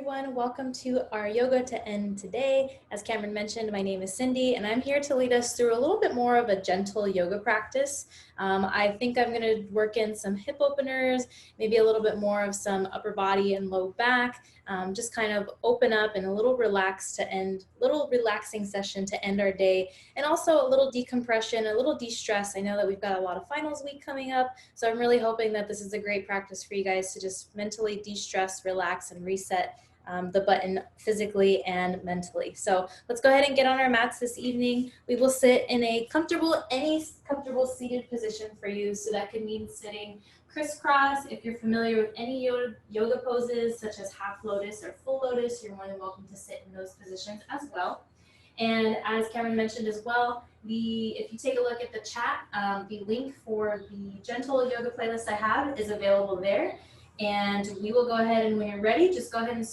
everyone. Welcome to our Yoga to End today. As Cameron mentioned, my name is Cindy, and I'm here to lead us through a little bit more of a gentle yoga practice. I think I'm going to work in some hip openers, maybe a little bit more of some upper body and low back, just kind of open up and a little relaxing session to end our day, and also a little decompression, a little de-stress. I know that we've got a lot of finals week coming up, so I'm really hoping that this is a great practice for you guys to just mentally de-stress, relax, and reset the button physically and mentally. So let's go ahead and get on our mats this evening. We will sit in any comfortable seated position for you. So that could mean sitting crisscross. If you're familiar with any yoga poses, such as half lotus or full lotus, you're more than welcome to sit in those positions as well. And as Cameron mentioned as well, if you take a look at the chat, the link for the gentle yoga playlist I have is available there. And we will go ahead, and when you're ready, just go ahead and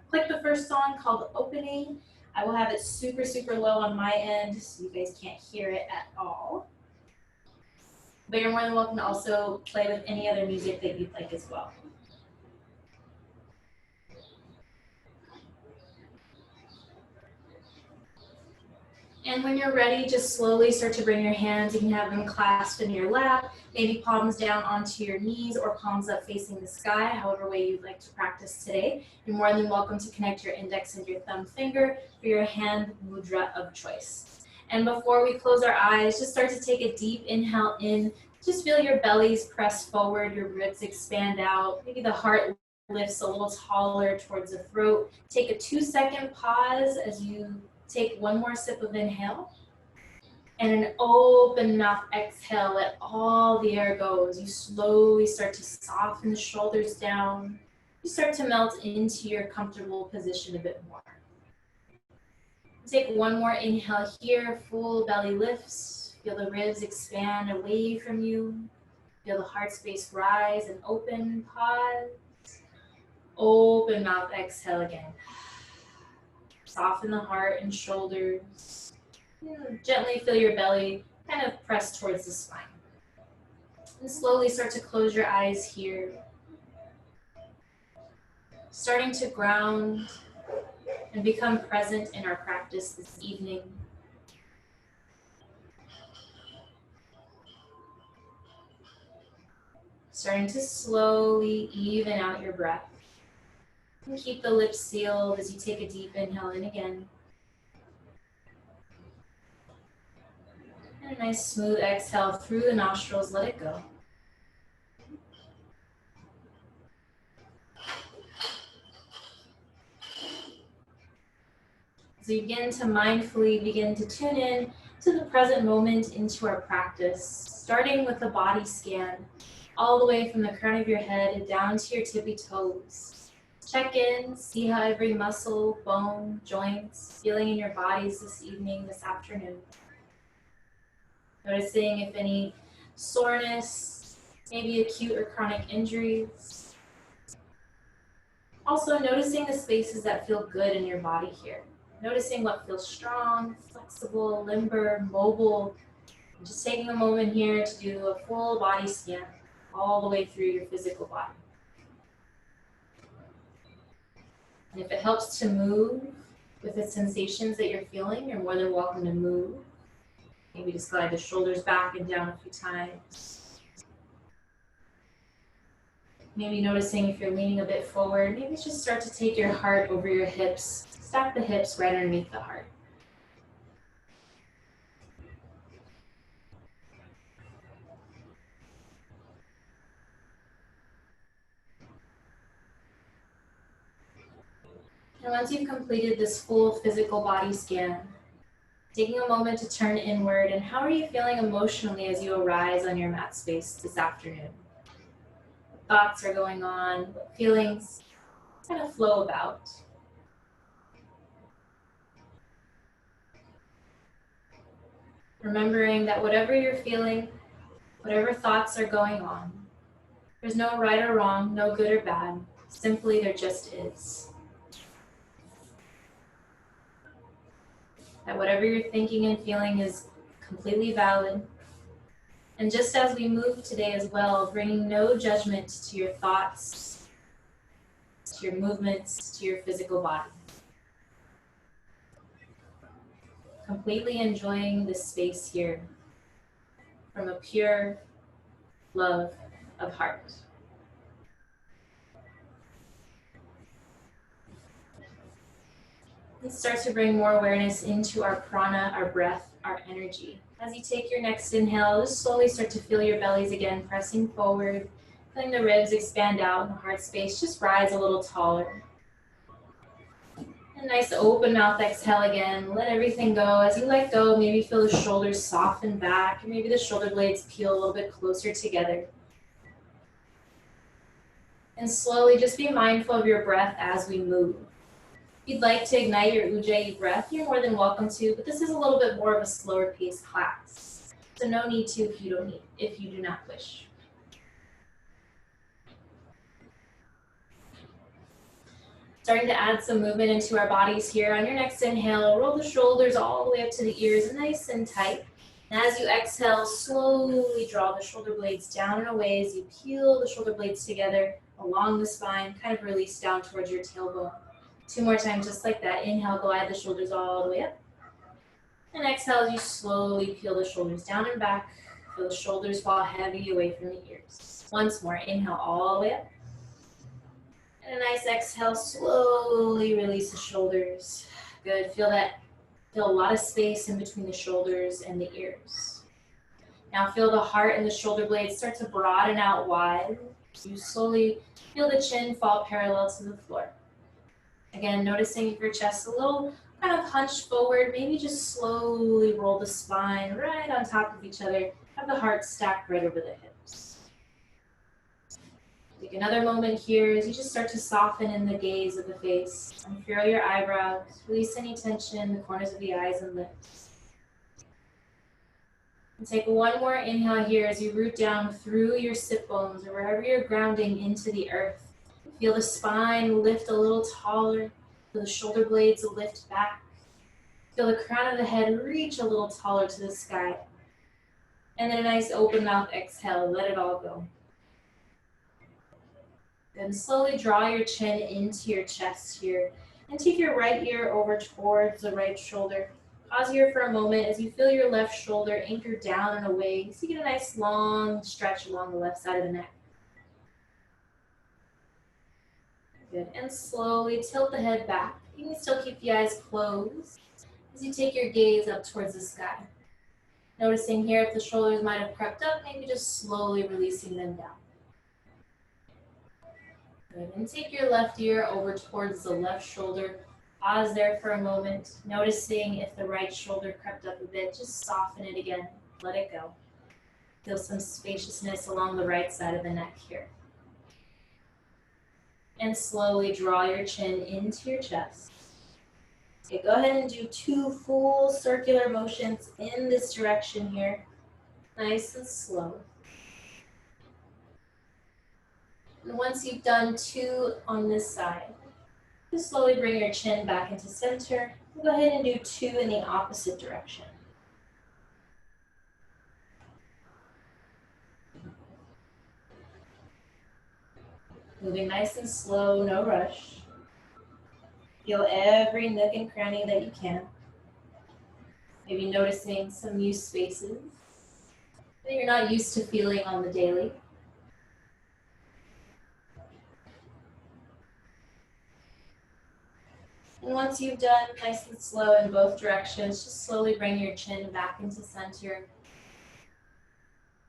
click the first song called Opening. I will have it super, super low on my end so you guys can't hear it at all. But you're more than welcome to also play with any other music that you'd like as well. And when you're ready, just slowly start to bring your hands. You can have them clasped in your lap, maybe palms down onto your knees or palms up facing the sky, however way you'd like to practice today. You're more than welcome to connect your index and your thumb finger for your hand mudra of choice. And before we close our eyes, just start to take a deep inhale in. Just feel your bellies press forward, your ribs expand out. Maybe the heart lifts a little taller towards the throat. Take a 2-second pause as you take one more sip of inhale, and an open mouth exhale. Let all the air go as you slowly start to soften the shoulders down. You start to melt into your comfortable position a bit more. Take one more inhale here, full belly lifts. Feel the ribs expand away from you. Feel the heart space rise and open. Pause. Open mouth exhale again. Soften the heart and shoulders. Gently feel your belly kind of press towards the spine. And slowly start to close your eyes here. Starting to ground and become present in our practice this evening. Starting to slowly even out your breath. And keep the lips sealed as you take a deep inhale in again. And a nice smooth exhale through the nostrils, let it go. As we begin to mindfully tune in to the present moment into our practice, starting with the body scan, all the way from the crown of your head down to your tippy toes. Check in, see how every muscle, bone, joints, feeling in your bodies this evening, this afternoon. Noticing if any soreness, maybe acute or chronic injuries. Also noticing the spaces that feel good in your body here. Noticing what feels strong, flexible, limber, mobile. And just taking a moment here to do a full body scan all the way through your physical body. And if it helps to move with the sensations that you're feeling, you're more than welcome to move. Maybe just glide the shoulders back and down a few times. Maybe noticing if you're leaning a bit forward, maybe just start to take your heart over your hips. Stack the hips right underneath the heart. And once you've completed this full physical body scan, taking a moment to turn inward, and how are you feeling emotionally as you arise on your mat space this afternoon? What thoughts are going on? What feelings kind of flow about? Remembering that whatever you're feeling, whatever thoughts are going on, there's no right or wrong, no good or bad, simply there just is. That whatever you're thinking and feeling is completely valid. And just as we move today as well, bringing no judgment to your thoughts, to your movements, to your physical body. Completely enjoying this space here from a pure love of heart. Let's start to bring more awareness into our prana, our breath, our energy. As you take your next inhale, just slowly start to feel your bellies again, pressing forward, feeling the ribs expand out and the heart space just rise a little taller. A nice open mouth exhale again. Let everything go. As you let go, maybe feel the shoulders soften back, and maybe the shoulder blades peel a little bit closer together. And slowly just be mindful of your breath as we move. If you'd like to ignite your Ujjayi breath, you're more than welcome to, but this is a little bit more of a slower paced class. So no need to if you do not wish. Starting to add some movement into our bodies here. On your next inhale, roll the shoulders all the way up to the ears, nice and tight. And as you exhale, slowly draw the shoulder blades down and away as you peel the shoulder blades together along the spine, kind of release down towards your tailbone. 2 more times, just like that. Inhale, glide the shoulders all the way up. And exhale, as you slowly peel the shoulders down and back. Feel the shoulders fall heavy away from the ears. Once more, inhale all the way up. And a nice exhale, slowly release the shoulders. Good, feel a lot of space in between the shoulders and the ears. Now feel the heart and the shoulder blades start to broaden out wide. So you slowly feel the chin fall parallel to the floor. Again, noticing if your chest a little kind of hunched forward, maybe just slowly roll the spine right on top of each other. Have the heart stacked right over the hips. Take another moment here as you just start to soften in the gaze of the face. Unfurl your eyebrows, release any tension in the corners of the eyes and lips. And take one more inhale here as you root down through your sit bones or wherever you're grounding into the earth. Feel the spine lift a little taller. Feel the shoulder blades lift back. Feel the crown of the head reach a little taller to the sky. And then a nice open mouth exhale. Let it all go. Then slowly draw your chin into your chest here. And take your right ear over towards the right shoulder. Pause here for a moment as you feel your left shoulder anchor down and away. So you get a nice long stretch along the left side of the neck. Good. And slowly tilt the head back. You can still keep the eyes closed as you take your gaze up towards the sky. Noticing here if the shoulders might have crept up, maybe just slowly releasing them down. Good. And take your left ear over towards the left shoulder. Pause there for a moment, noticing if the right shoulder crept up a bit. Just soften it again. Let it go. Feel some spaciousness along the right side of the neck here. And slowly draw your chin into your chest. Okay, go ahead and do 2 full circular motions in this direction here. Nice and slow. And once you've done 2 on this side, just slowly bring your chin back into center. Go ahead and do 2 in the opposite direction. Moving nice and slow, no rush. Feel every nook and cranny that you can. Maybe noticing some new spaces that you're not used to feeling on the daily. And once you've done nice and slow in both directions, just slowly bring your chin back into center,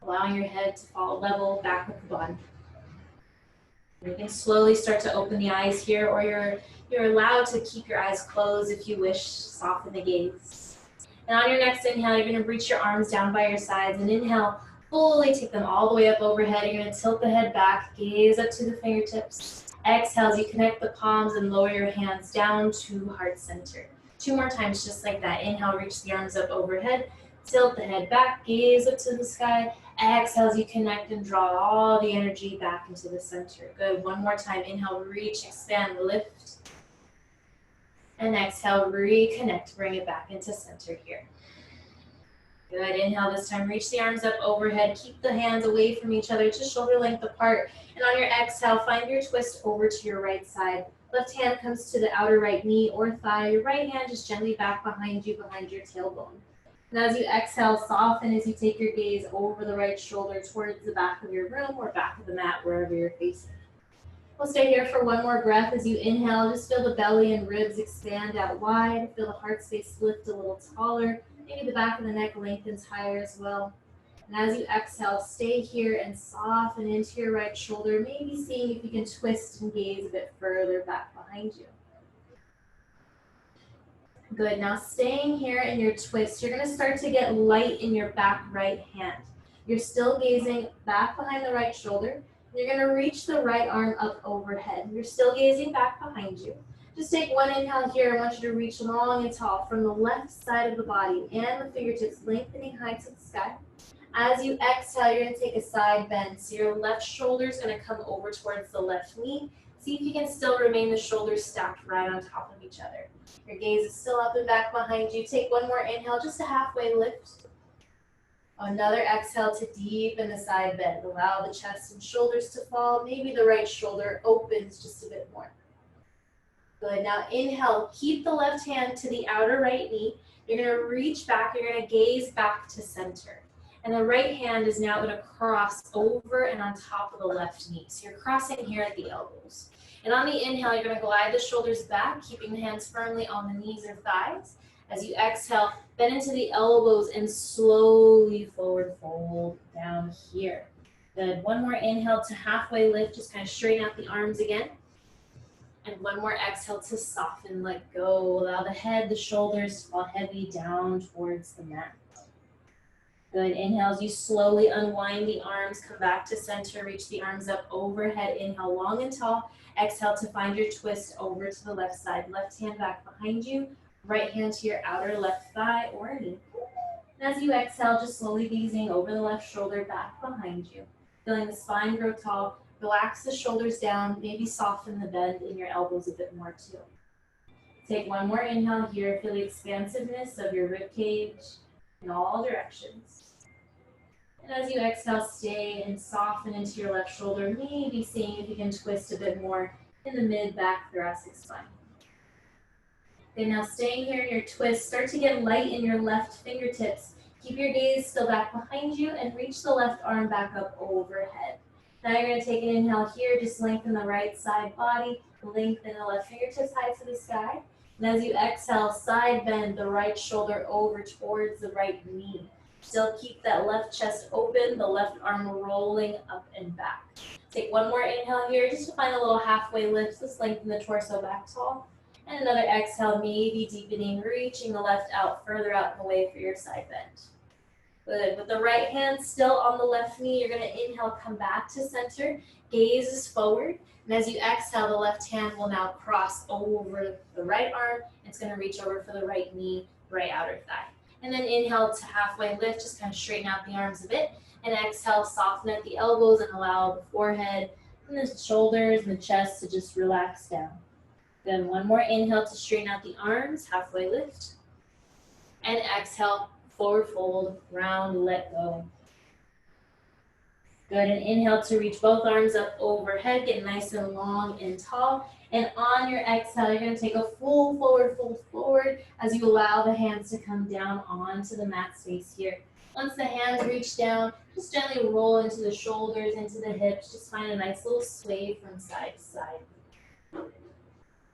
allowing your head to fall level back with the body. You can slowly start to open the eyes here, or you're allowed to keep your eyes closed if you wish. Soften the gaze. And on your next inhale, you're going to reach your arms down by your sides. And inhale, fully take them all the way up overhead. You're going to tilt the head back, gaze up to the fingertips. Exhale as you connect the palms and lower your hands down to heart center. 2 more times just like that. Inhale, reach the arms up overhead. Tilt the head back, gaze up to the sky. Exhale as you connect and draw all the energy back into the center. Good. 1 more time. Inhale, reach, expand, lift. And exhale, reconnect. Bring it back into center here. Good, inhale this time, reach the arms up overhead, keep the hands away from each other, just shoulder length apart. And on your exhale, find your twist over to your right side. Left hand comes to the outer right knee or thigh. Your right hand just gently back behind you, behind your tailbone. And as you exhale, soften as you take your gaze over the right shoulder towards the back of your room or back of the mat, wherever you're facing. We'll stay here for one more breath. As you inhale, just feel the belly and ribs expand out wide. Feel the heart space lift a little taller. Maybe the back of the neck lengthens higher as well. And as you exhale, stay here and soften into your right shoulder, maybe seeing if you can twist and gaze a bit further back behind you. Good, now staying here in your twist, you're gonna start to get light in your back right hand. You're still gazing back behind the right shoulder. You're gonna reach the right arm up overhead. You're still gazing back behind you. Just take one inhale here. I want you to reach long and tall from the left side of the body and the fingertips lengthening high to the sky. As you exhale, you're gonna take a side bend. So your left shoulder is gonna come over towards the left knee. See if you can still remain the shoulders stacked right on top of each other. Your gaze is still up and back behind you. Take one more inhale, just a halfway lift. Another exhale to deepen the side bend. Allow the chest and shoulders to fall. Maybe the right shoulder opens just a bit more. Good, now inhale, keep the left hand to the outer right knee. You're gonna reach back, you're gonna gaze back to center. And the right hand is now gonna cross over and on top of the left knee. So you're crossing here at the elbows. And on the inhale, you're gonna glide the shoulders back, keeping the hands firmly on the knees or thighs. As you exhale, bend into the elbows and slowly forward fold down here. Good, one more inhale to halfway lift, just kind of straighten out the arms again. And one more exhale to soften, let go. Allow the head, the shoulders to fall heavy down towards the mat. Good, inhale as you slowly unwind the arms, come back to center, reach the arms up overhead. Inhale long and tall. Exhale to find your twist over to the left side. Left hand back behind you. Right hand to your outer left thigh or knee. And as you exhale, just slowly gazing over the left shoulder back behind you. Feeling the spine grow tall. Relax the shoulders down. Maybe soften the bend in your elbows a bit more too. Take one more inhale here. Feel the expansiveness of your rib cage in all directions. And as you exhale, stay and soften into your left shoulder. Maybe seeing if you can twist a bit more in the mid-back thoracic spine. Okay, now staying here in your twist, start to get light in your left fingertips. Keep your gaze still back behind you and reach the left arm back up overhead. Now you're going to take an inhale here, just lengthen the right side body, lengthen the left fingertips high to the sky. And as you exhale, side bend the right shoulder over towards the right knee. Still keep that left chest open, the left arm rolling up and back. Take one more inhale here, just to find a little halfway lift. Just lengthen the torso back tall. And another exhale, maybe deepening, reaching the left out, further out and away for your side bend. Good. With the right hand still on the left knee, you're going to inhale, come back to center, gaze is forward. And as you exhale, the left hand will now cross over the right arm. It's going to reach over for the right knee, right outer thigh. And then inhale to halfway lift, just kind of straighten out the arms a bit. And exhale, soften at the elbows and allow the forehead and the shoulders and the chest to just relax down. Then one more inhale to straighten out the arms, halfway lift. And exhale, forward fold, round, let go. Good, and inhale to reach both arms up overhead, get nice and long and tall. And on your exhale, you're going to take a full forward fold forward as you allow the hands to come down onto the mat space here. Once the hands reach down, just gently roll into the shoulders, into the hips. Just find a nice little sway from side to side.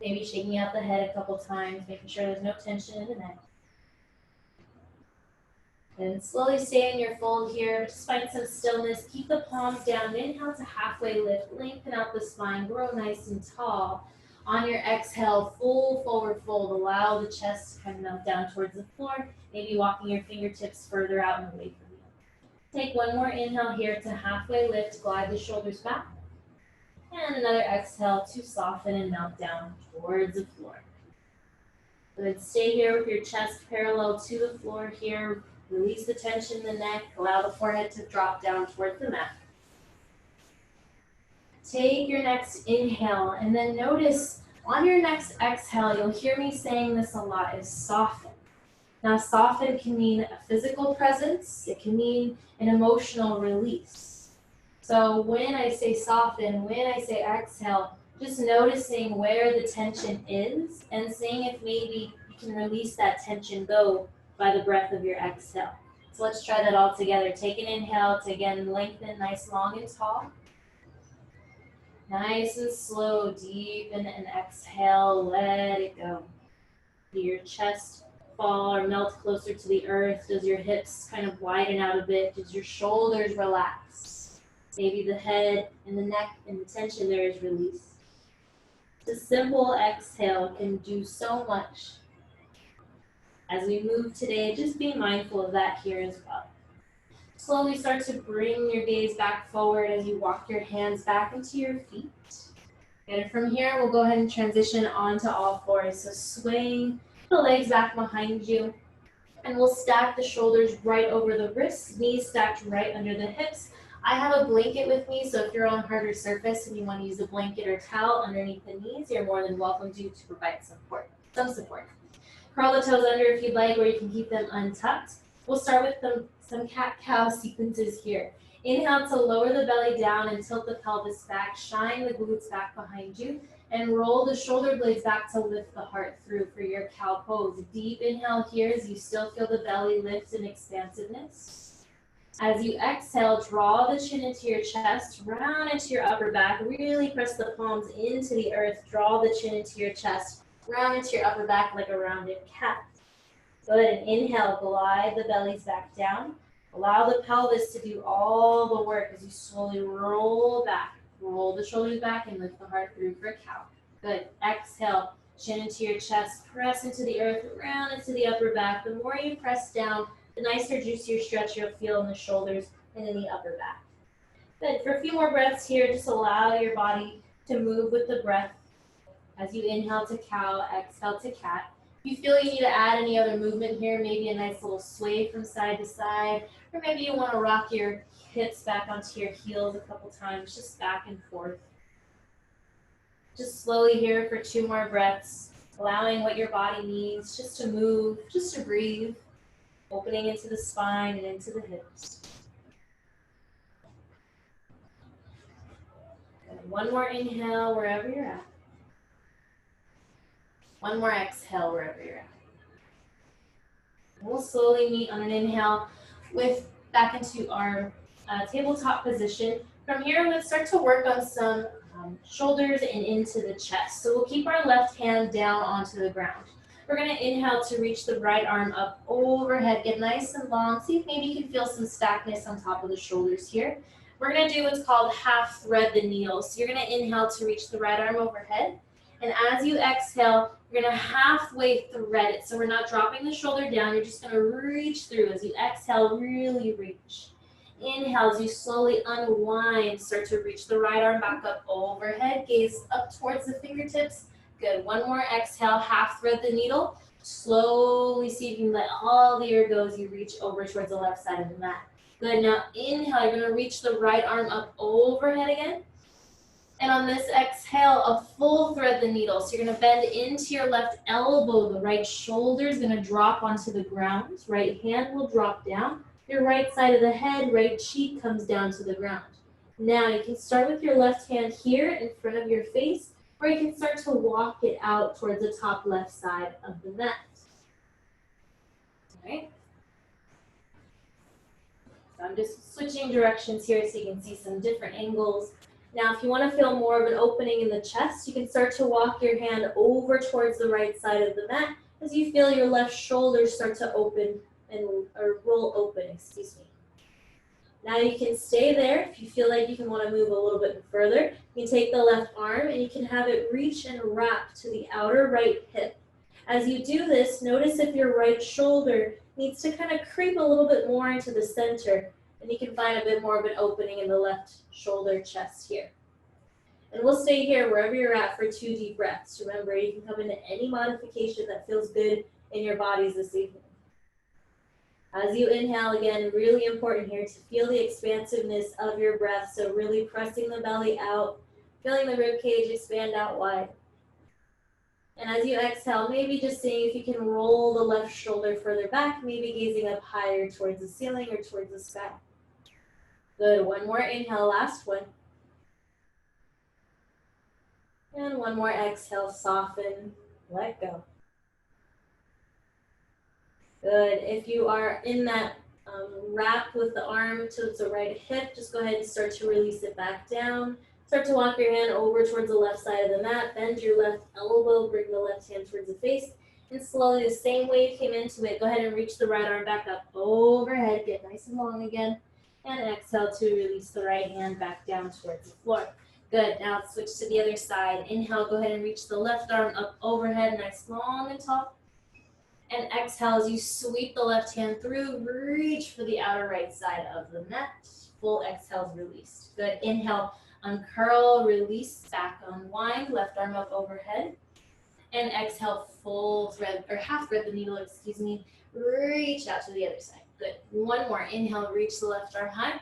Maybe shaking out the head a couple times, making sure there's no tension in the neck. And slowly stay in your fold here. Just find some stillness. Keep the palms down. Inhale to halfway lift. Lengthen out the spine. Grow nice and tall. On your exhale, full forward fold. Allow the chest to come down towards the floor. Maybe walking your fingertips further out and away from you. Take one more inhale here to halfway lift. Glide the shoulders back. And another exhale to soften and melt down towards the floor. Good. Stay here with your chest parallel to the floor here. Release the tension in the neck. Allow the forehead to drop down towards the mat. Take your next inhale and then notice on your next exhale, you'll hear me saying this a lot, is soften. Now, soften can mean a physical presence. It can mean an emotional release. So when I say soften, when I say exhale, just noticing where the tension is and seeing if maybe you can release that tension go by the breath of your exhale. So let's try that all together. Take an inhale to again lengthen nice, long, and tall. Nice and slow, deepen and exhale, let it go. Do your chest fall or melt closer to the earth? Does your hips kind of widen out a bit? Does your shoulders relax? Maybe the head and the neck and the tension there is released. The simple exhale can do so much. As we move today, just be mindful of that here as well. Slowly start to bring your gaze back forward as you walk your hands back into your feet. And from here, we'll go ahead and transition onto all fours. So swing the legs back behind you. And we'll stack the shoulders right over the wrists, knees stacked right under the hips. I have a blanket with me, so if you're on a harder surface and you want to use a blanket or towel underneath the knees, you're more than welcome to provide some support. Curl the toes under if you'd like, or you can keep them untucked. We'll start with some cat-cow sequences here. Inhale to lower the belly down and tilt the pelvis back. Shine the glutes back behind you. And roll the shoulder blades back to lift the heart through for your cow pose. Deep inhale here as you still feel the belly lift in expansiveness. As you exhale, draw the chin into your chest, round into your upper back. Really press the palms into the earth. Draw the chin into your chest, round into your upper back like a rounded cat. Go ahead and inhale, glide the bellies back down. Allow the pelvis to do all the work as you slowly roll back. Roll the shoulders back and lift the heart through for cow. Good. Exhale, chin into your chest, press into the earth, round into the upper back. The more you press down, the nicer, juicier stretch you'll feel in the shoulders and in the upper back. Good. For a few more breaths here, just allow your body to move with the breath as you inhale to cow, exhale to cat. If you feel you need to add any other movement here, maybe a nice little sway from side to side, or maybe you want to rock your hips back onto your heels a couple times, just back and forth. Just slowly here for 2 more breaths, allowing what your body needs just to move, just to breathe, opening into the spine and into the hips. And 1 more inhale wherever you're at. 1 more exhale wherever you're at. We'll slowly meet on an inhale with back into our tabletop position. From here, let's start to work on some shoulders and into the chest. So we'll keep our left hand down onto the ground. We're going to inhale to reach the right arm up overhead. Get nice and long. See if maybe you can feel some stackness on top of the shoulders here. We're going to do what's called half thread the needle. So you're going to inhale to reach the right arm overhead. And as you exhale, you're going to halfway thread it. So we're not dropping the shoulder down. You're just going to reach through. As you exhale, really reach. Inhale, as you slowly unwind, start to reach the right arm back up overhead. Gaze up towards the fingertips. Good. 1 more exhale, half thread the needle. Slowly see if you can let all the air go as you reach over towards the left side of the mat. Good. Now inhale, you're going to reach the right arm up overhead again. And on this exhale, a full thread the needle. So you're going to bend into your left elbow. The right shoulder is going to drop onto the ground. Right hand will drop down. Your right side of the head, right cheek comes down to the ground. Now you can start with your left hand here in front of your face, or you can start to walk it out towards the top left side of the mat. All right. So I'm just switching directions here so you can see some different angles. Now, if you want to feel more of an opening in the chest, you can start to walk your hand over towards the right side of the mat as you feel your left shoulder start to open or roll open, excuse me. Now you can stay there. If you feel like you can want to move a little bit further, you can take the left arm and you can have it reach and wrap to the outer right hip. As you do this, notice if your right shoulder needs to kind of creep a little bit more into the center, and you can find a bit more of an opening in the left shoulder chest here. And we'll stay here wherever you're at for 2 deep breaths. Remember, you can come into any modification that feels good in your bodies this evening. As you inhale, again, really important here to feel the expansiveness of your breath. So really pressing the belly out, feeling the rib cage expand out wide. And as you exhale, maybe just seeing if you can roll the left shoulder further back, maybe gazing up higher towards the ceiling or towards the sky. Good, one more inhale, last one. And one more exhale, soften, let go. Good, if you are in that wrap with the arm to the right hip, just go ahead and start to release it back down. Start to walk your hand over towards the left side of the mat, bend your left elbow, bring the left hand towards the face, and slowly, the same way you came into it, go ahead and reach the right arm back up overhead, get nice and long again, and exhale to release the right hand back down towards the floor. Good, now let's switch to the other side. Inhale, go ahead and reach the left arm up overhead, nice long and tall. And exhale as you sweep the left hand through, reach for the outer right side of the mat. Full exhales released. Good, inhale, uncurl, release, back unwind, left arm up overhead. And exhale, full thread, or half thread the needle, excuse me, reach out to the other side. Good, one more, inhale, reach the left arm high.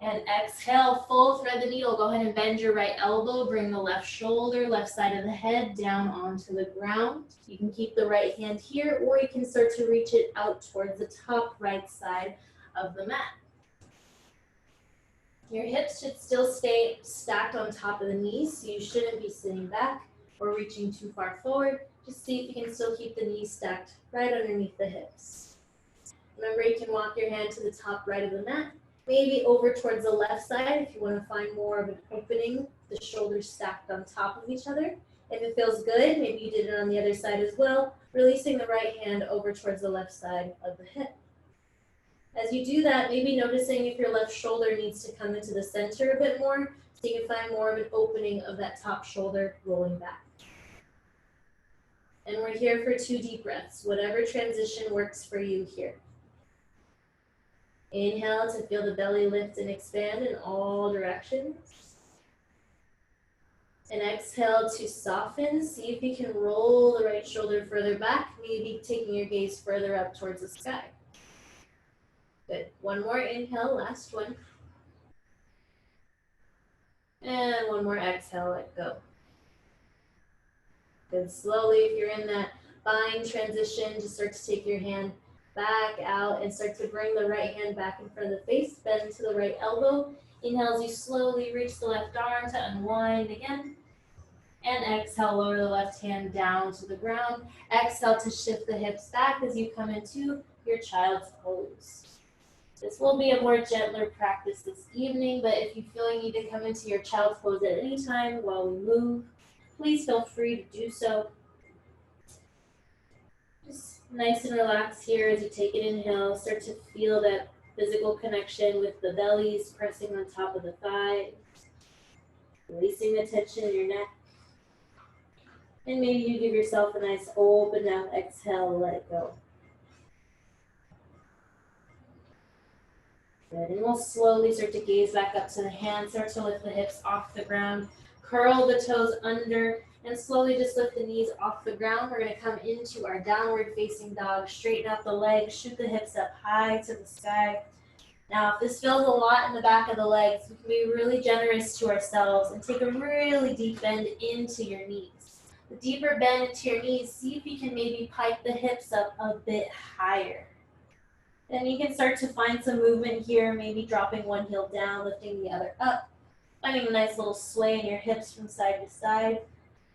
And exhale, full thread the needle. Go ahead and bend your right elbow, bring the left shoulder, left side of the head down onto the ground. You can keep the right hand here, or you can start to reach it out towards the top right side of the mat. Your hips should still stay stacked on top of the knees, so you shouldn't be sitting back or reaching too far forward. Just see if you can still keep the knees stacked right underneath the hips. Remember, you can walk your hand to the top right of the mat, maybe over towards the left side if you want to find more of an opening, the shoulders stacked on top of each other. If it feels good, maybe you did it on the other side as well, releasing the right hand over towards the left side of the hip. As you do that, maybe noticing if your left shoulder needs to come into the center a bit more, so you can find more of an opening of that top shoulder rolling back. And we're here for 2 deep breaths, whatever transition works for you here. Inhale to feel the belly lift and expand in all directions. And exhale to soften. See if you can roll the right shoulder further back, maybe taking your gaze further up towards the sky. Good. One more inhale, last one. And one more exhale, let go. Good. Slowly, if you're in that bind transition, just start to take your hand back out and start to bring the right hand back in front of the face, bend to the right elbow. Inhale as you slowly reach the left arm to unwind again. And exhale, lower the left hand down to the ground. Exhale to shift the hips back as you come into your child's pose. This will be a more gentler practice this evening, but if you feel you need to come into your child's pose at any time while we move, please feel free to do so. Just nice and relaxed here as you take an inhale. Start to feel that physical connection with the bellies pressing on top of the thighs. Releasing the tension in your neck. And maybe you give yourself a nice open mouth exhale, let it go. Good, and we'll slowly start to gaze back up to the hands, start to lift the hips off the ground, curl the toes under, and slowly just lift the knees off the ground. We're going to come into our downward facing dog, straighten out the legs, shoot the hips up high to the sky. Now, if this feels a lot in the back of the legs, we can be really generous to ourselves and take a really deep bend into your knees. The deeper bend into your knees, see if you can maybe pipe the hips up a bit higher. Then you can start to find some movement here, maybe dropping one heel down, lifting the other up, finding a nice little sway in your hips from side to side.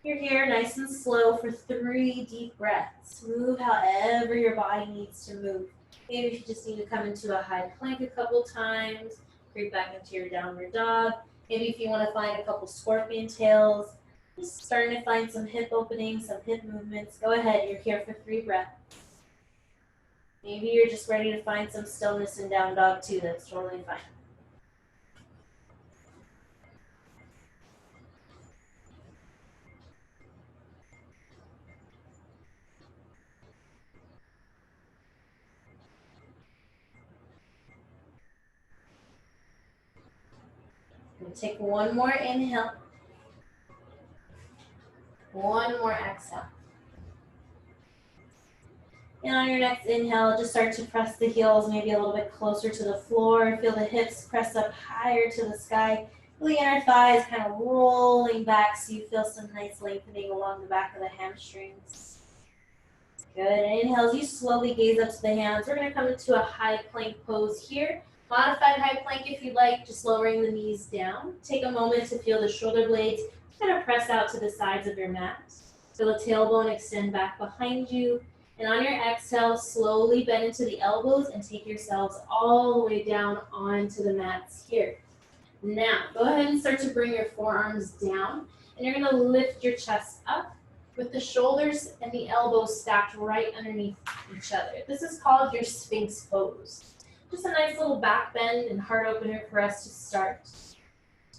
You're here nice and slow for 3 deep breaths. Move however your body needs to move. Maybe if you just need to come into a high plank a couple times, creep back into your downward dog. Maybe if you want to find a couple scorpion tails, just starting to find some hip openings, some hip movements. Go ahead, you're here for 3 breaths. Maybe you're just ready to find some stillness in down dog too. That's totally fine. And take one more inhale. One more exhale. And on your next inhale, just start to press the heels maybe a little bit closer to the floor. Feel the hips press up higher to the sky. The inner thigh is kind of rolling back so you feel some nice lengthening along the back of the hamstrings. Good. And inhale as you slowly gaze up to the hands. We're going to come into a high plank pose here. Modified high plank if you'd like, just lowering the knees down. Take a moment to feel the shoulder blades kind of press out to the sides of your mat. Feel the tailbone extend back behind you. And on your exhale, slowly bend into the elbows and take yourselves all the way down onto the mats here. Now, go ahead and start to bring your forearms down, and you're going to lift your chest up with the shoulders and the elbows stacked right underneath each other. This is called your Sphinx Pose. Just a nice little back bend and heart opener for us to start.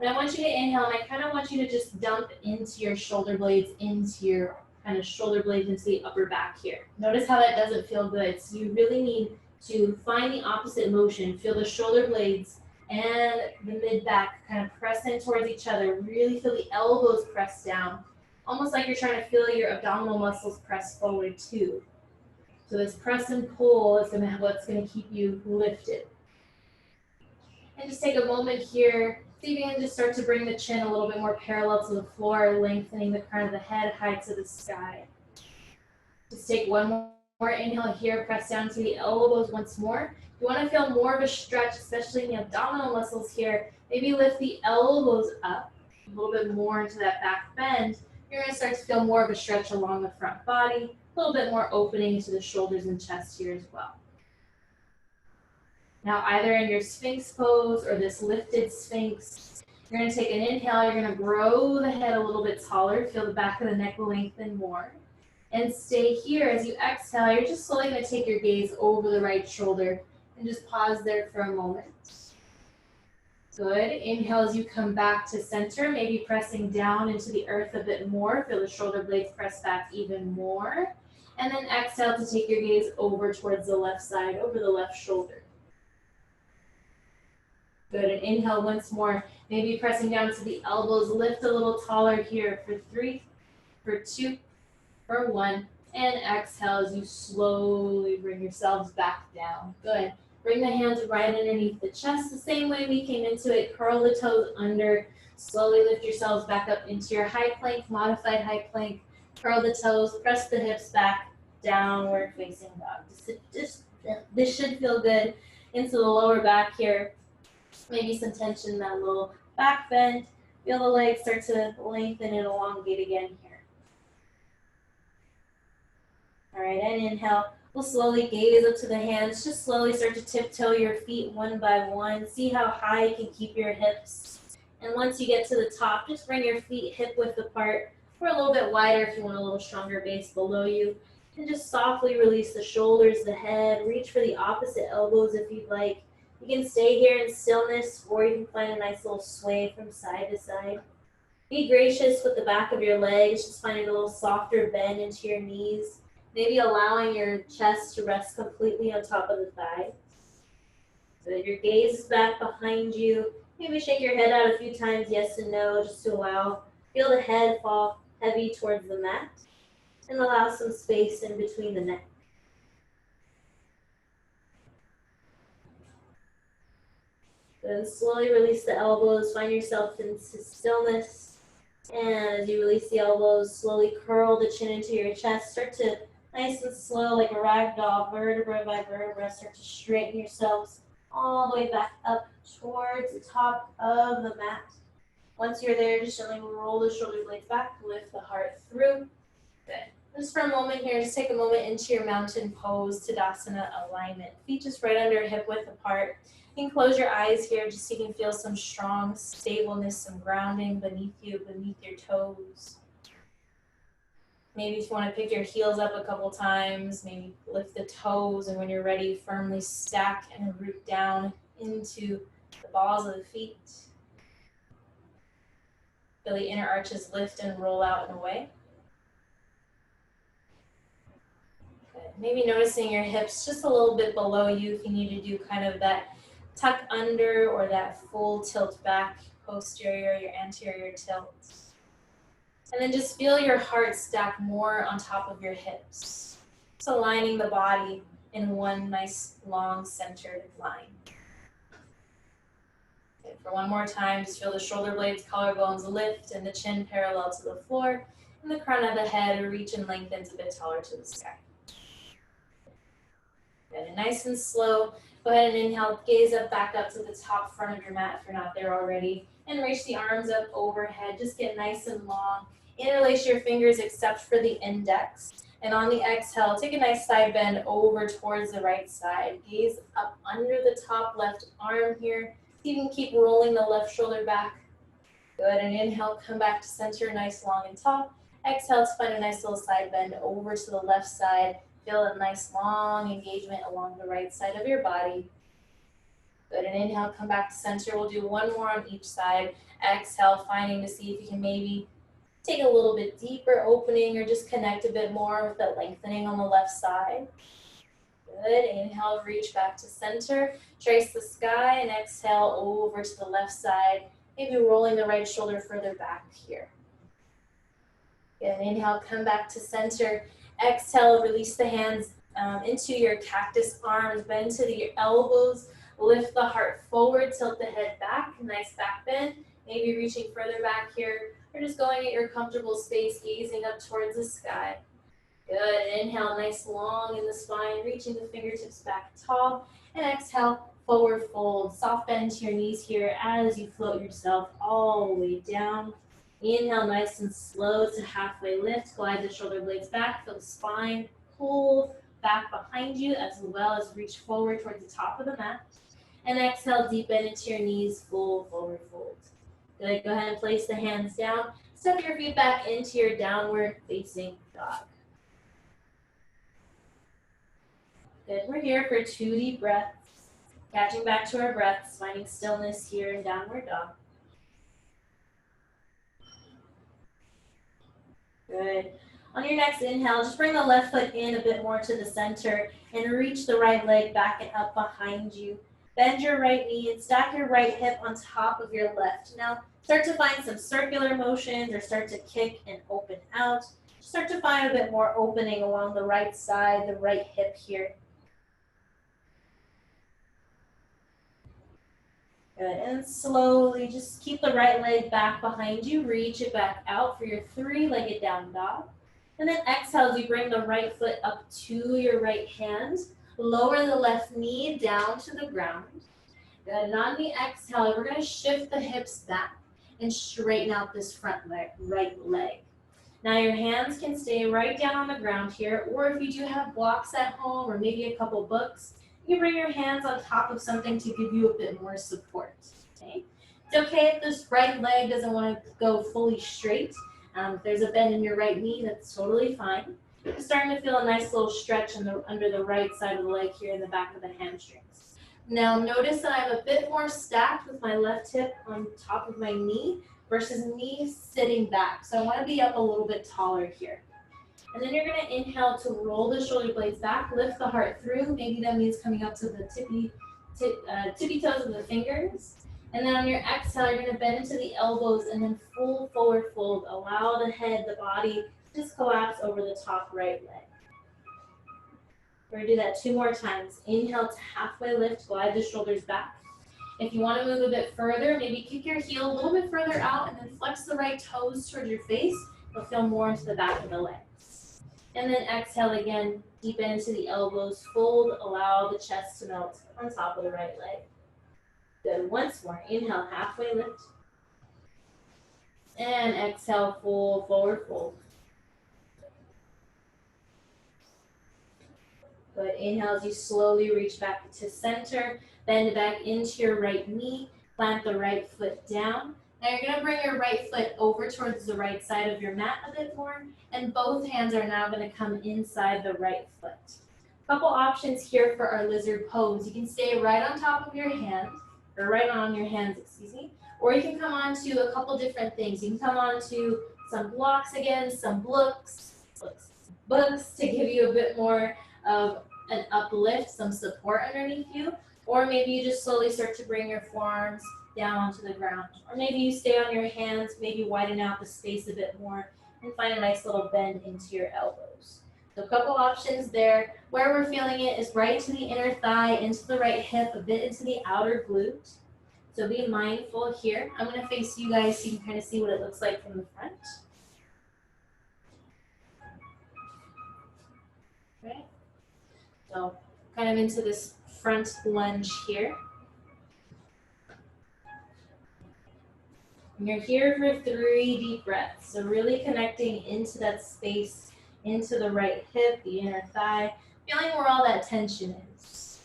And I want you to inhale, and I kind of want you to just dump into your shoulder blades, into your kind of shoulder blades into the upper back here. Notice how that doesn't feel good. So you really need to find the opposite motion. Feel the shoulder blades and the mid-back kind of press in towards each other. Really feel the elbows press down. Almost like you're trying to feel your abdominal muscles press forward too. So this press and pull is what's going to keep you lifted. And just take a moment here. See if you can just start to bring the chin a little bit more parallel to the floor, lengthening the crown of the head high to the sky. Just take one more inhale here, press down to the elbows once more. If you want to feel more of a stretch, especially in the abdominal muscles here, maybe lift the elbows up a little bit more into that back bend. You're going to start to feel more of a stretch along the front body, a little bit more opening to the shoulders and chest here as well. Now, either in your Sphinx pose or this lifted Sphinx, you're going to take an inhale, you're going to grow the head a little bit taller, feel the back of the neck lengthen more. And stay here. As you exhale, you're just slowly going to take your gaze over the right shoulder and just pause there for a moment. Good. Inhale as you come back to center, maybe pressing down into the earth a bit more. Feel the shoulder blades press back even more. And then exhale to take your gaze over towards the left side, over the left shoulder. Good. And inhale once more, maybe pressing down to the elbows. Lift a little taller here for 3, for 2, for 1. And exhale as you slowly bring yourselves back down. Good. Bring the hands right underneath the chest, the same way we came into it. Curl the toes under. Slowly lift yourselves back up into your high plank, modified high plank. Curl the toes, press the hips back, downward facing dog. This should feel good into the lower back here. Maybe some tension in that little back bend. Feel the legs start to lengthen and elongate again here. All right, and inhale. We'll slowly gaze up to the hands. Just slowly start to tiptoe your feet one by one. See how high you can keep your hips. And once you get to the top, just bring your feet hip width apart or a little bit wider if you want a little stronger base below you. And just softly release the shoulders, the head. Reach for the opposite elbows if you'd like. You can stay here in stillness, or you can find a nice little sway from side to side. Be gracious with the back of your legs. Just finding a little softer bend into your knees. Maybe allowing your chest to rest completely on top of the thighs. So that your gaze is back behind you. Maybe shake your head out a few times, yes and no, just to feel the head fall heavy towards the mat. And allow some space in between the neck. Then slowly release the elbows, find yourself into stillness. And as you release the elbows, slowly curl the chin into your chest. Start to nice and slow, like a rag doll, vertebra by vertebra, start to straighten yourselves all the way back up towards the top of the mat. Once you're there, just gently roll the shoulder blades back, lift the heart through. Good. Just for a moment here, just take a moment into your mountain pose, Tadasana alignment. Feet just right under hip width apart. You can close your eyes here just so you can feel some strong stableness, some grounding beneath you, beneath your toes. Maybe if you want to pick your heels up a couple times, maybe lift the toes, and when you're ready, firmly stack and root down into the balls of the feet. Feel the inner arches lift and roll out and away. Good. Maybe noticing your hips just a little bit below you if you need to do kind of that tuck under or that full tilt back, posterior, your anterior tilt. And then just feel your heart stack more on top of your hips. Just aligning the body in one nice long centered line. Good. For one more time, just feel the shoulder blades, collarbones lift, and the chin parallel to the floor, and the crown of the head reach and lengthens a bit taller to the sky. Good, and nice and slow, go ahead and inhale, gaze up, back up to the top front of your mat if you're not there already, and reach the arms up overhead. Just get nice and long. Interlace your fingers except for the index. And on the exhale, take a nice side bend over towards the right side. Gaze up under the top left arm here. You can keep rolling the left shoulder back. Good, and inhale, come back to center, nice, long, and tall. Exhale to find a nice little side bend over to the left side. Feel a nice long engagement along the right side of your body. Good, and inhale, come back to center. We'll do one more on each side. Exhale, finding to see if you can maybe take a little bit deeper opening or just connect a bit more with that lengthening on the left side. Good, inhale, reach back to center. Trace the sky and exhale over to the left side. Maybe rolling the right shoulder further back here. Good, inhale, come back to center. Exhale, release the hands into your cactus arms, bend to the elbows, lift the heart forward, tilt the head back, nice back bend. Maybe reaching further back here, or just going at your comfortable space, gazing up towards the sky. Good, inhale, nice long in the spine, reaching the fingertips back tall, and exhale, forward fold. Soft bend to your knees here as you float yourself all the way down. Inhale, nice and slow to halfway lift. Glide the shoulder blades back, feel the spine pull back behind you, as well as reach forward towards the top of the mat. And exhale, deep bend into your knees, full forward fold. Good, go ahead and place the hands down. Step your feet back into your downward facing dog. Good, we're here for 2 deep breaths. Catching back to our breaths, finding stillness here in downward dog. Good. On your next inhale, just bring the left foot in a bit more to the center and reach the right leg back and up behind you. Bend your right knee and stack your right hip on top of your left. Now, start to find some circular motions or start to kick and open out. Start to find a bit more opening along the right side, the right hip here. Good, and slowly just keep the right leg back behind you. Reach it back out for your 3-legged down dog. And then exhale as you bring the right foot up to your right hand. Lower the left knee down to the ground. Good, and on the exhale, we're going to shift the hips back and straighten out this front leg, right leg. Now your hands can stay right down on the ground here, or if you do have blocks at home or maybe a couple books, you bring your hands on top of something to give you a bit more support. Okay? It's okay if this right leg doesn't want to go fully straight. If there's a bend in your right knee, that's totally fine. You're starting to feel a nice little stretch under the right side of the leg here in the back of the hamstrings. Now notice that I'm a bit more stacked with my left hip on top of my knee versus me sitting back. So I want to be up a little bit taller here. And then you're going to inhale to roll the shoulder blades back, lift the heart through. Maybe that means coming up to the tippy toes of the fingers. And then on your exhale, you're going to bend into the elbows and then full forward fold. Allow the head, the body, just collapse over the top right leg. We're going to do that 2 more times. Inhale to halfway lift, glide the shoulders back. If you want to move a bit further, maybe kick your heel a little bit further out and then flex the right toes towards your face. You'll feel more into the back of the legs. And then exhale again, deep into the elbows, fold, allow the chest to melt on top of the right leg. Good, once more, inhale, halfway lift. And exhale, full forward fold. Good, inhale as you slowly reach back to center, bend back into your right knee, plant the right foot down. Now you're going to bring your right foot over towards the right side of your mat a bit more, and both hands are now going to come inside the right foot. A couple options here for our lizard pose. You can stay right on top of your hand, or right on your hands, excuse me, or you can come on to a couple different things. You can come on to some blocks again, some books to give you a bit more of an uplift, some support underneath you, or maybe you just slowly start to bring your forearms down onto the ground. Or maybe you stay on your hands, maybe widen out the space a bit more and find a nice little bend into your elbows. So a couple options there. Where we're feeling it is right to the inner thigh, into the right hip, a bit into the outer glute. So be mindful here. I'm going to face you guys so you can kind of see what it looks like from the front. Okay. So kind of into this front lunge here. And you're here for 3 deep breaths. So really connecting into that space, into the right hip, the inner thigh, feeling where all that tension is.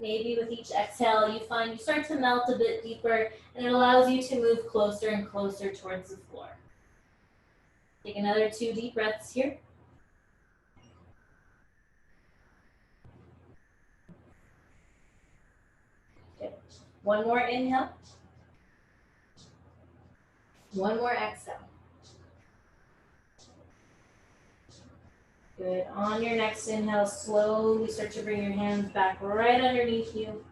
Maybe with each exhale, you find you start to melt a bit deeper, and it allows you to move closer and closer towards the floor. Take another 2 deep breaths here. Good. One more inhale. One more exhale. Good. On your next inhale, slowly start to bring your hands back right underneath you.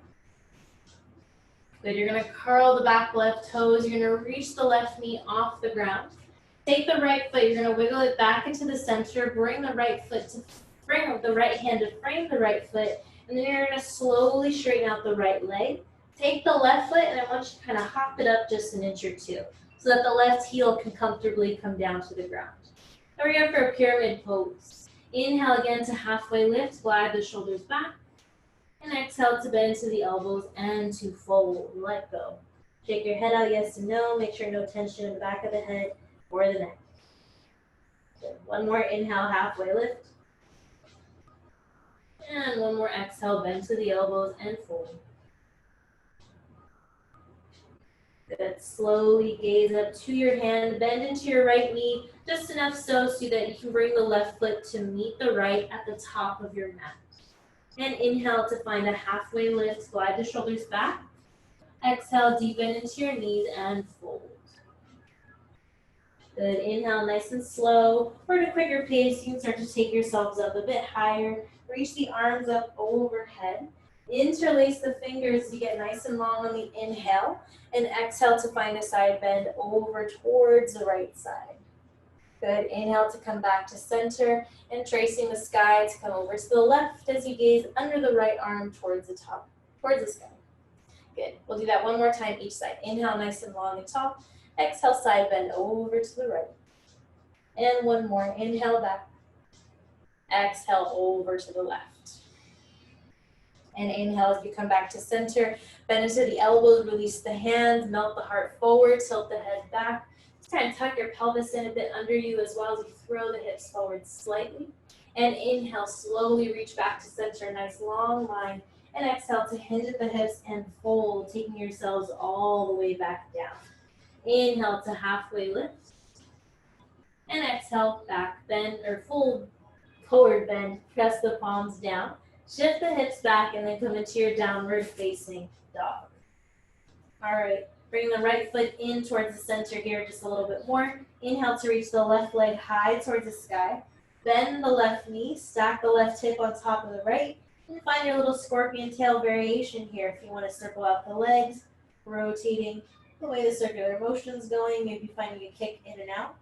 Good. You're going to curl the back left toes. You're going to reach the left knee off the ground. Take the right foot. You're going to wiggle it back into the center. Bring the right foot to frame the right hand to frame the right foot. And then you're going to slowly straighten out the right leg. Take the left foot, and I want you to kind of hop it up just an inch or two so that the left heel can comfortably come down to the ground. Now we're going for a pyramid pose. Inhale again to halfway lift, glide the shoulders back. And exhale to bend to the elbows and to fold. Let go. Shake your head out, yes and no. Make sure no tension in the back of the head or the neck. Good. One more inhale, halfway lift. And one more exhale, bend to the elbows and fold. Good. Slowly gaze up to your hand, bend into your right knee, just enough so that you can bring the left foot to meet the right at the top of your mat. And inhale to find a halfway lift, glide the shoulders back. Exhale, deepen into your knees and fold. Good. Inhale, nice and slow. Or at a quicker pace, you can start to take yourselves up a bit higher. Reach the arms up overhead. Interlace the fingers to get nice and long on the inhale. And exhale to find a side bend over towards the right side. Good. Inhale to come back to center and tracing the sky to come over to the left as you gaze under the right arm towards the top, towards the sky. Good. We'll do that one more time each side. Inhale, nice and long at top. Exhale, side bend over to the right. And one more. Inhale back. Exhale over to the left. And inhale as you come back to center. Bend into the elbows, release the hands, melt the heart forward, tilt the head back. Just kind of tuck your pelvis in a bit under you as well as you throw the hips forward slightly. And inhale, slowly reach back to center, nice long line. And exhale to hinge at the hips and fold, taking yourselves all the way back down. Inhale to halfway lift. And exhale, back bend or full forward bend. Press the palms down. Shift the hips back and then come into your downward facing dog. All right, bring the right foot in towards the center here just a little bit more. Inhale to reach the left leg high towards the sky. Bend the left knee, stack the left hip on top of the right. And find your little scorpion tail variation here if you want to circle out the legs, rotating the way the circular motion is going, maybe finding a kick in and out.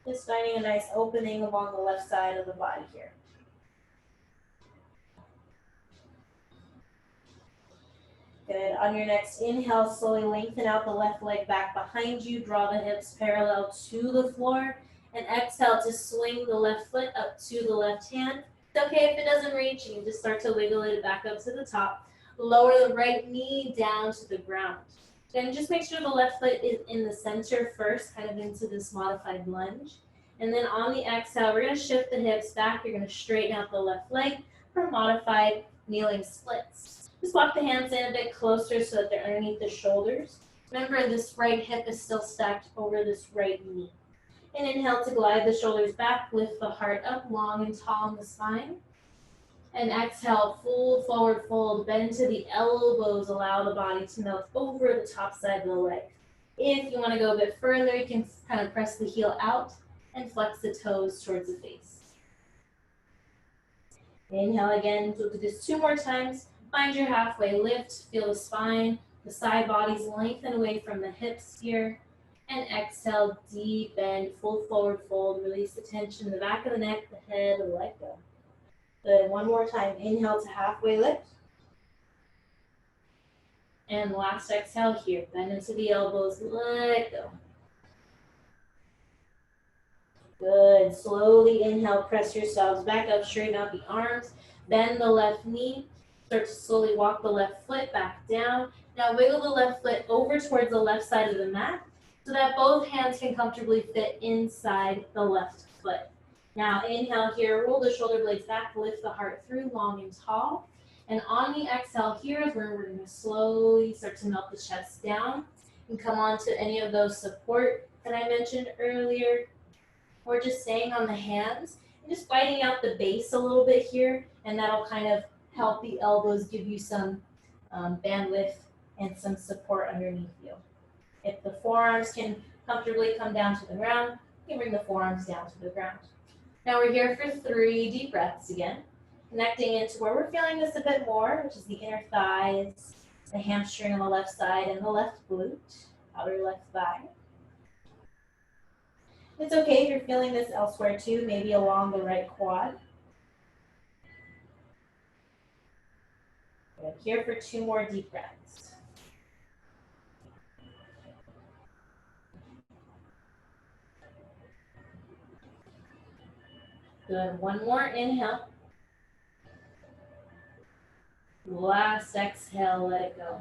Just finding a nice opening along the left side of the body here. Good. On your next inhale, slowly lengthen out the left leg back behind you. Draw the hips parallel to the floor. And exhale to swing the left foot up to the left hand. It's okay if it doesn't reach. You can just start to wiggle it back up to the top. Lower the right knee down to the ground. Then just make sure the left foot is in the center first, kind of into this modified lunge. And then on the exhale, we're going to shift the hips back. You're going to straighten out the left leg for modified kneeling splits. Just walk the hands in a bit closer so that they're underneath the shoulders. Remember, this right hip is still stacked over this right knee. And inhale to glide the shoulders back, lift the heart up long and tall in the spine. And exhale, full forward fold, bend to the elbows, allow the body to melt over the top side of the leg. If you want to go a bit further, you can kind of press the heel out and flex the toes towards the face. Inhale again, we'll do this 2 more times. Find your halfway lift, feel the spine, the side bodies lengthen away from the hips here. And exhale, deep bend, full forward fold, release the tension in the back of the neck, the head, let go. Good, one more time. Inhale to halfway lift. And last exhale here. Bend into the elbows, let it go. Good, slowly inhale, press yourselves back up, straighten out the arms, bend the left knee, start to slowly walk the left foot back down. Now wiggle the left foot over towards the left side of the mat so that both hands can comfortably fit inside the left foot. Now inhale here, roll the shoulder blades back, lift the heart through long and tall. And on the exhale here is where we're going to slowly start to melt the chest down and come on to any of those support that I mentioned earlier. We're just staying on the hands and just widening out the base a little bit here, and that'll kind of help the elbows, give you some bandwidth and some support underneath you. If the forearms can comfortably come down to the ground, you can bring the forearms down to the ground. Now we're here for 3 deep breaths again, connecting into where we're feeling this a bit more, which is the inner thighs, the hamstring on the left side, and the left glute, outer left thigh. It's okay if you're feeling this elsewhere too, maybe along the right quad. Good. Here for 2 more deep breaths. Good. One more inhale. Last exhale, let it go.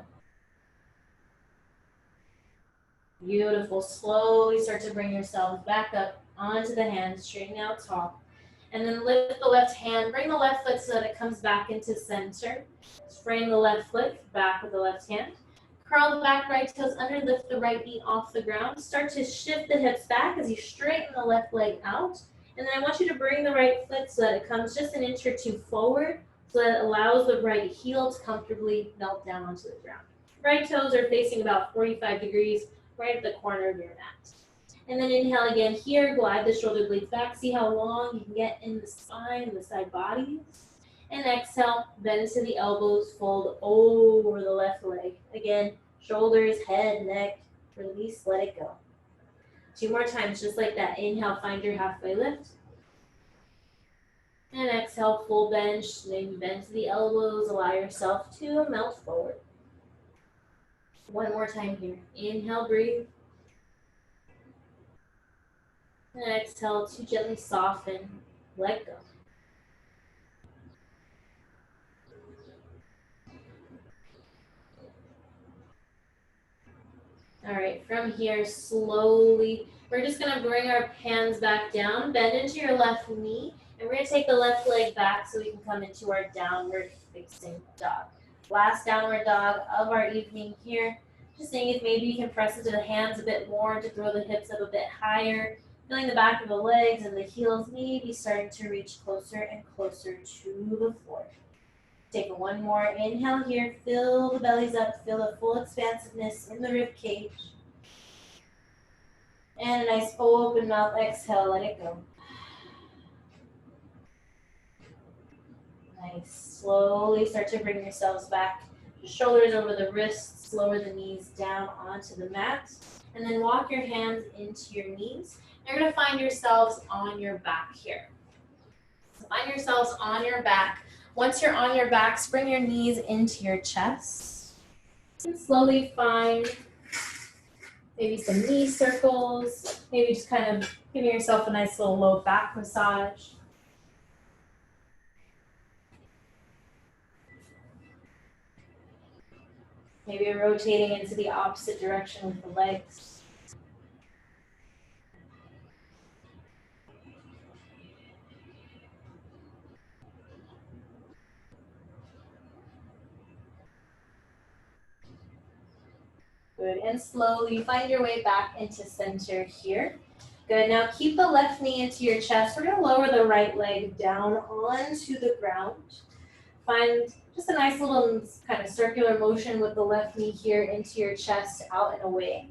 Beautiful. Slowly start to bring yourselves back up onto the hands, straighten out tall. And then lift the left hand, bring the left foot so that it comes back into center. Frame the left foot back with the left hand. Curl the back right toes under, lift the right knee off the ground. Start to shift the hips back as you straighten the left leg out. And then I want you to bring the right foot so that it comes just an inch or 2 forward, so that it allows the right heel to comfortably melt down onto the ground. Right toes are facing about 45 degrees, right at the corner of your mat. And then inhale again here, glide the shoulder blades back. See how long you can get in the spine, the side bodies. And exhale, bend into the elbows, fold over the left leg. Again, shoulders, head, neck, release, let it go. 2 more times, just like that. Inhale, find your halfway lift. And exhale, full bend, maybe bend to the elbows, allow yourself to melt forward. 1 more time here. Inhale, breathe. And exhale to gently soften, let go. All right, from here, slowly, we're just gonna bring our hands back down, bend into your left knee, and we're gonna take the left leg back so we can come into our downward facing dog. Last downward dog of our evening here. Just seeing if maybe you can press into the hands a bit more to throw the hips up a bit higher. Feeling the back of the legs and the heels maybe starting to reach closer and closer to the floor. Take 1 more inhale here. Fill the bellies up. Feel the full expansiveness in the rib cage. And a nice open mouth exhale. Let it go. Nice. Slowly start to bring yourselves back. Shoulders over the wrists. Lower the knees down onto the mat. And then walk your hands into your knees. You're going to find yourselves on your back here. So find yourselves on your back. Once you're on your back, bring your knees into your chest. And slowly find maybe some knee circles. Maybe just kind of giving yourself a nice little low back massage. Maybe rotating into the opposite direction with the legs. Good, and slowly find your way back into center here. Good, now keep the left knee into your chest. We're gonna lower the right leg down onto the ground. Find just a nice little kind of circular motion with the left knee here into your chest, out and away.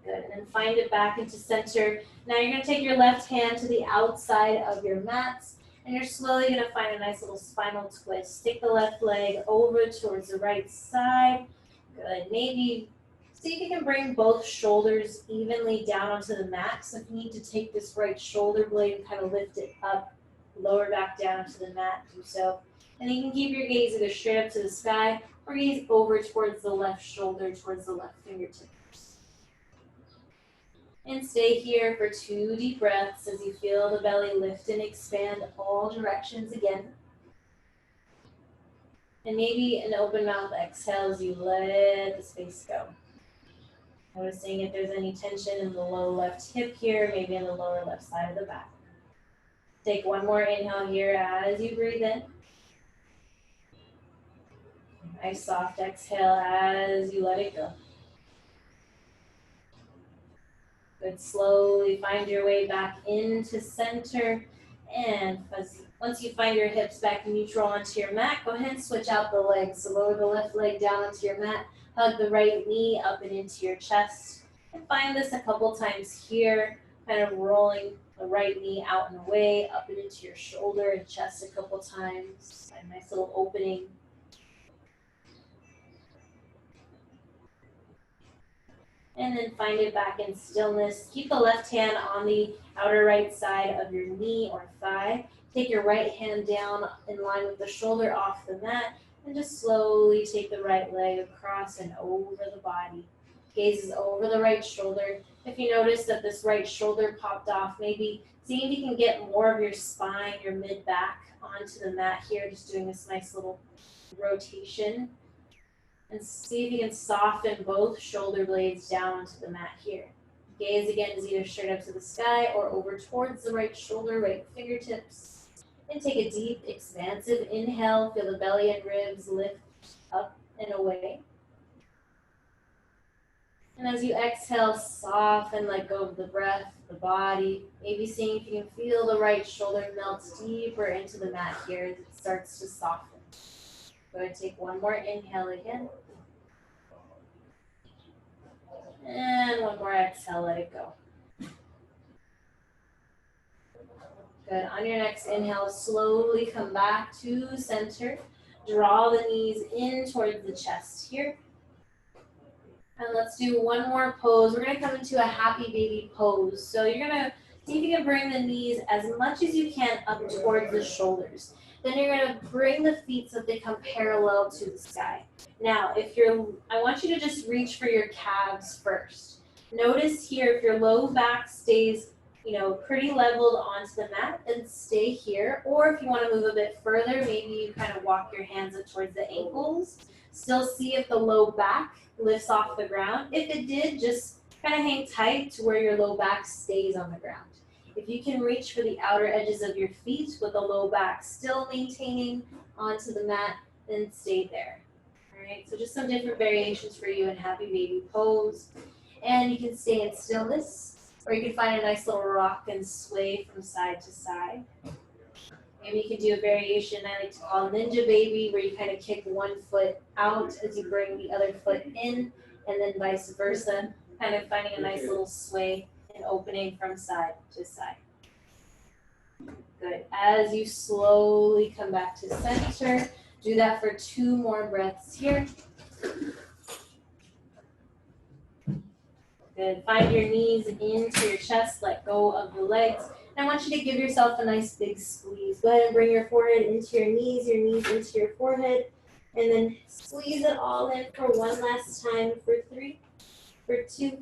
Good, and then find it back into center. Now you're gonna take your left hand to the outside of your mats, and you're slowly gonna find a nice little spinal twist. Take the left leg over towards the right side. Good, maybe See if you can bring both shoulders evenly down onto the mat. So if you need to take this right shoulder blade and kind of lift it up, lower back down to the mat, do so. And you can keep your gaze either straight up to the sky or gaze over towards the left shoulder, towards the left fingertips. And stay here for 2 deep breaths as you feel the belly lift and expand all directions again. And maybe an open mouth exhale as you let the space go. Noticing if there's any tension in the low left hip here, maybe in the lower left side of the back. Take one more inhale here as you breathe in. Nice soft exhale as you let it go. Good, slowly find your way back into center. And once you find your hips back neutral onto your mat, go ahead and switch out the legs. So lower the left leg down onto your mat, hug the right knee up and into your chest. And find this a couple times here, kind of rolling the right knee out and away, up and into your shoulder and chest a couple times. A nice little opening. And then find it back in stillness. Keep the left hand on the outer right side of your knee or thigh. Take your right hand down in line with the shoulder off the mat, and just slowly take the right leg across and over the body. Gaze is over the right shoulder. If you notice that this right shoulder popped off, maybe see if you can get more of your spine, your mid-back onto the mat here, just doing this nice little rotation. And see if you can soften both shoulder blades down onto the mat here. Gaze again is either straight up to the sky or over towards the right shoulder, right fingertips. And take a deep, expansive inhale. Feel the belly and ribs lift up and away. And as you exhale, soften, let go of the breath, the body. Maybe seeing if you can feel the right shoulder melt deeper into the mat here as it starts to soften. Go ahead and take one more inhale again. And one more exhale, let it go. Good. On your next inhale, slowly come back to center. Draw the knees in towards the chest here. And let's do one more pose. We're going to come into a happy baby pose. So you're going to see if you can bring the knees as much as you can up towards the shoulders. Then you're going to bring the feet so that they come parallel to the sky. Now, I want you to just reach for your calves first. Notice here if your low back stays, pretty leveled onto the mat, then stay here. Or if you want to move a bit further, maybe you kind of walk your hands up towards the ankles. Still see if the low back lifts off the ground. If it did, just kind of hang tight to where your low back stays on the ground. If you can reach for the outer edges of your feet with the low back still maintaining onto the mat, then stay there. All right, so just some different variations for you in happy baby pose. And you can stay in stillness, or you can find a nice little rock and sway from side to side. Maybe you can do a variation I like to call ninja baby, where you kind of kick one foot out as you bring the other foot in, and then vice versa, kind of finding a nice little sway and opening from side to side. Good. As you slowly come back to center, do that for 2 more breaths here. Good. Find your knees into your chest, let go of the legs. And I want you to give yourself a nice big squeeze. Go ahead and bring your forehead into your knees into your forehead. And then squeeze it all in for one last time for 3, for 2,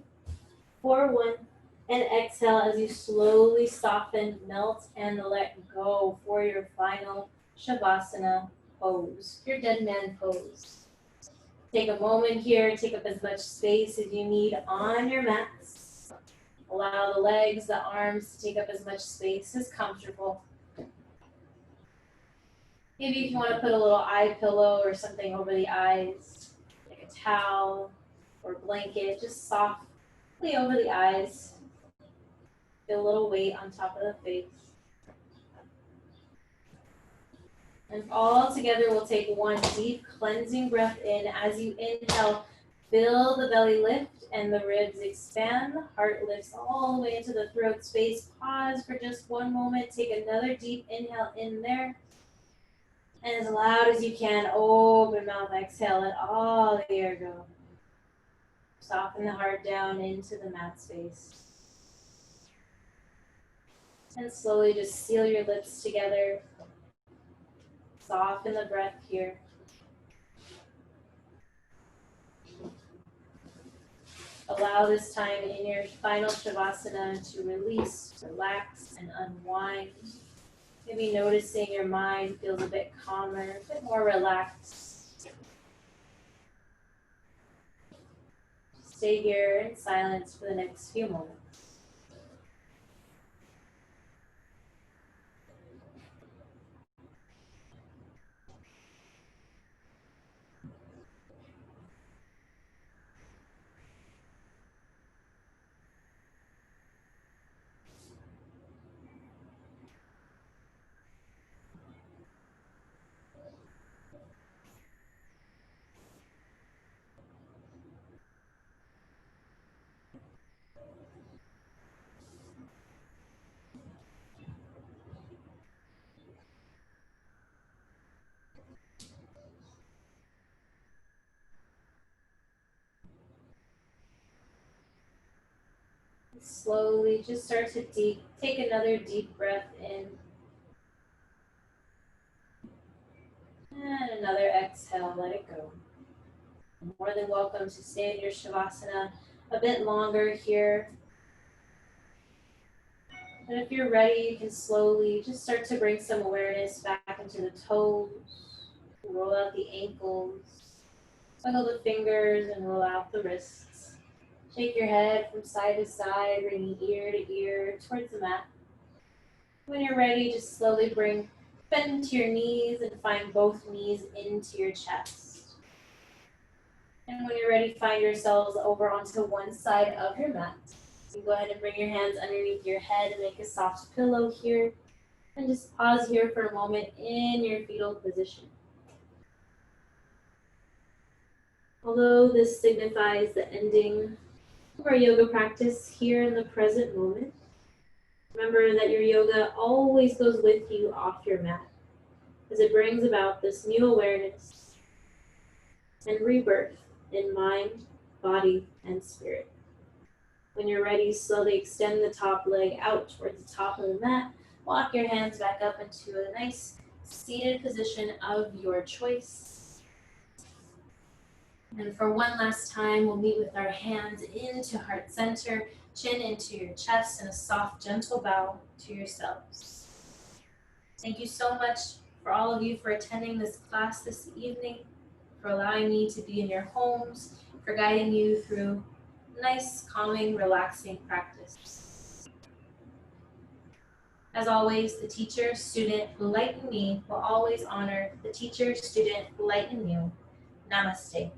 for 1. And exhale as you slowly soften, melt, and let go for your final Shavasana pose, your dead man pose. Take a moment here, take up as much space as you need on your mats. Allow the legs, the arms to take up as much space as comfortable. Maybe if you want to put a little eye pillow or something over the eyes, like a towel or blanket, just softly over the eyes. Feel a little weight on top of the face. And all together, we'll take one deep cleansing breath in. As you inhale, feel the belly lift and the ribs expand. The heart lifts all the way into the throat space. Pause for just one moment. Take another deep inhale in there. And as loud as you can, open mouth, exhale, let all the air go. Soften the heart down into the mat space. And slowly just seal your lips together. Soften the breath here. Allow this time in your final Shavasana to release, relax, and unwind. Maybe noticing your mind feels a bit calmer, a bit more relaxed. Stay here in silence for the next few moments. Slowly just start to take another deep breath in. And another exhale, let it go. You're more than welcome to stay in your Shavasana a bit longer here. And if you're ready, you can slowly just start to bring some awareness back into the toes. Roll out the ankles. Wiggle the fingers and roll out the wrists. Shake your head from side to side, bringing ear to ear towards the mat. When you're ready, just slowly bend to your knees and find both knees into your chest. And when you're ready, find yourselves over onto one side of your mat. So go ahead and bring your hands underneath your head and make a soft pillow here. And just pause here for a moment in your fetal position. Although this signifies the ending of our yoga practice here in the present moment, remember that your yoga always goes with you off your mat, as it brings about this new awareness and rebirth in mind, body, and spirit. When you're ready, slowly extend the top leg out towards the top of the mat. Walk your hands back up into a nice seated position of your choice. And for one last time, we'll meet with our hands into heart center, chin into your chest, and a soft, gentle bow to yourselves. Thank you so much for all of you for attending this class this evening, for allowing me to be in your homes, for guiding you through nice, calming, relaxing practice. As always, the teacher, student who lightened me will always honor the teacher, student who lightened you. Namaste.